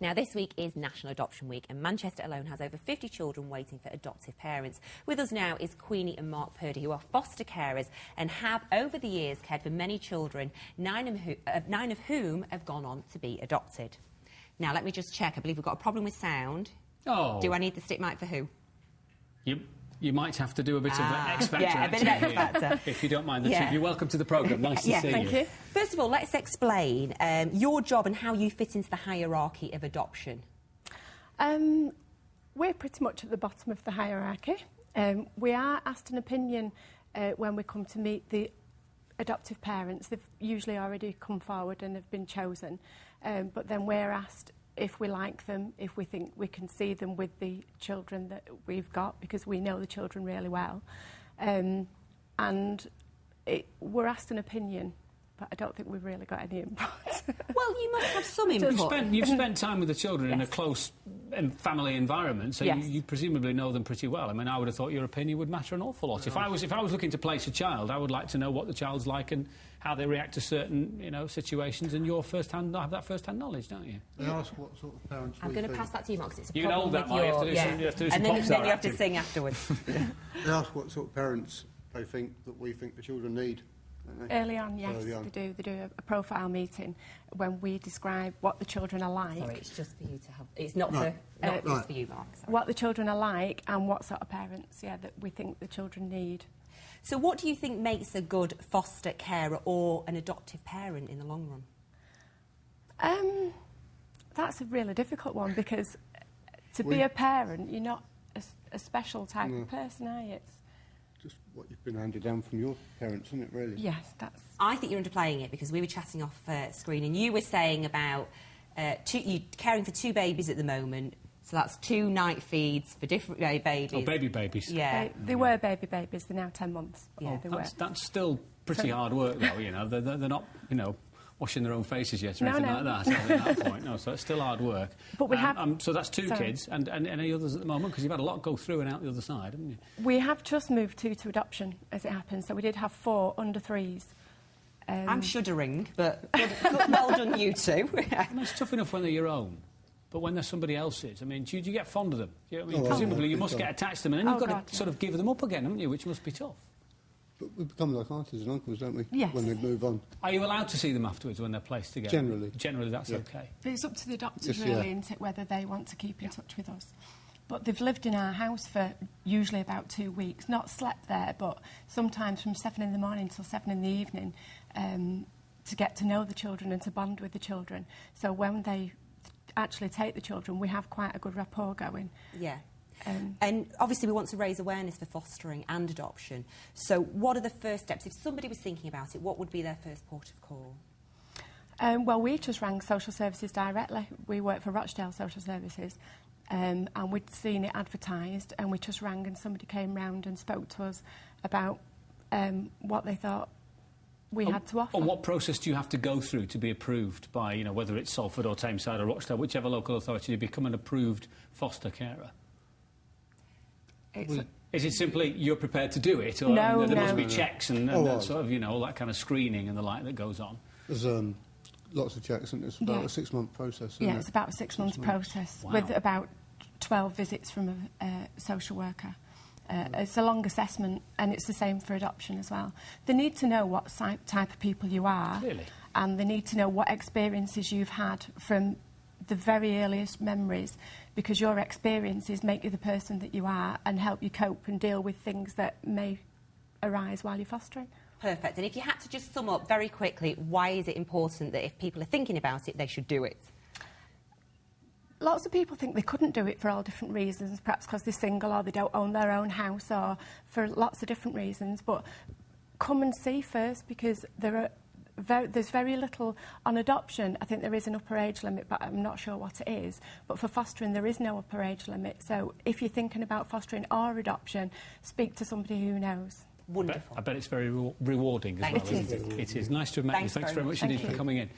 Now, this week is National Adoption Week, and Manchester alone has over 50 children waiting for adoptive parents. With us now is Queenie and Mark Purdy, who are foster carers and have, over the years, cared for many children, nine of whom have gone on to be adopted. Now, let me just check. I believe we've got a problem with sound. Oh. Do I need the stick mic for who? You might have to do a bit of X Factor. Yeah, a bit of X Factor. If you don't mind the tip. You're welcome to the programme. Nice to see you. Thank you. First of all, let's explain your job and how you fit into the hierarchy of adoption. We're pretty much at the bottom of the hierarchy. We are asked an opinion when we come to meet the adoptive parents. They've usually already come forward and have been chosen. But then we're asked if we like them, if we think we can see them with the children that we've got, because we know the children really well. We're asked an opinion, but I don't think we've really got any input. Well, you must have some input. You've spent time with the children in a close family environment, so you presumably know them pretty well. I mean, I would have thought your opinion would matter an awful lot. If I was looking to place a child, I would like to know what the child's like and how they react to certain, situations, and have that first-hand knowledge, don't you? They ask what sort of parents I'm going to pass that to you, Mark, because it's a you problem can hold that, Mark. You have to do some and then you have to acting. sing afterwards. They ask what sort of parents they think that we think the children need. Early on, yes, they do a profile meeting when we describe what the children are like. Sorry, it's just for you to have. It's not for just for you, Mark. Sorry. What the children are like and what sort of parents, that we think the children need. So, what do you think makes a good foster carer or an adoptive parent in the long run? That's a really difficult one, because to be a parent, you're not a special type of person, are you? It's just what you've been handed down from your parents, isn't it, really? Yes, that's... I think you're underplaying it, because we were chatting off screen and you were saying about you caring for 2 babies at the moment, so that's 2 night feeds for different babies. Oh, babies. Yeah. They were babies, they're now 10 months. Yeah. That's still pretty hard work, though, They're not, washing their own faces yet or anything like that at that point. No, so it's still hard work. But we have... so that's 2 kids, and any others at the moment? Because you've had a lot go through and out the other side, haven't you? We have just moved 2 to adoption, as it happens, so we did have 4 under 3s. I'm shuddering, but well done, you two. It's tough enough when they're your own, but when they're somebody else's, I mean, do you get fond of them? Oh, presumably you must get attached to them, and then you've got to sort of give them up again, haven't you, which must be tough. But we become like aunties and uncles, don't we? Yes. When they move on. Are you allowed to see them afterwards when they're placed together? Generally. Generally, that's okay. But it's up to the adopters, really, isn't it, whether they want to keep in touch with us. But they've lived in our house for usually about 2 weeks, not slept there, but sometimes from 7 in the morning till 7 in the evening, to get to know the children and to bond with the children. So when they actually take the children, we have quite a good rapport going. Yeah. And obviously we want to raise awareness for fostering and adoption. So what are the first steps? If somebody was thinking about it, what would be their first port of call? Well, we just rang social services directly. We work for Rochdale Social Services, and we'd seen it advertised, and we just rang and somebody came round and spoke to us about what they thought we had to offer. And what process do you have to go through to be approved by, whether it's Salford or Tameside or Rochdale, whichever local authority, to become an approved foster carer? Is it simply you're prepared to do it, or there must be checks and sort of, all that kind of screening and the like that goes on? There's lots of checks, and it's about a 6-month process. It's about a 6-month process with about 12 visits from a social worker. It's a long assessment, and it's the same for adoption as well. They need to know what type of people you are, Clearly. And they need to know what experiences you've had from the very earliest memories, because your experiences make you the person that you are and help you cope and deal with things that may arise while you're fostering. Perfect. And if you had to just sum up very quickly, why is it important that if people are thinking about it, they should do it? Lots of people think they couldn't do it for all different reasons, perhaps because they're single or they don't own their own house, or for lots of different reasons. But come and see first, because there's very little on adoption. I think there is an upper age limit, but I'm not sure what it is. But for fostering, there is no upper age limit. So if you're thinking about fostering or adoption, speak to somebody who knows. Wonderful. I bet it's very rewarding as well, isn't it? It is. Nice to have met you. Thanks very much indeed for coming in.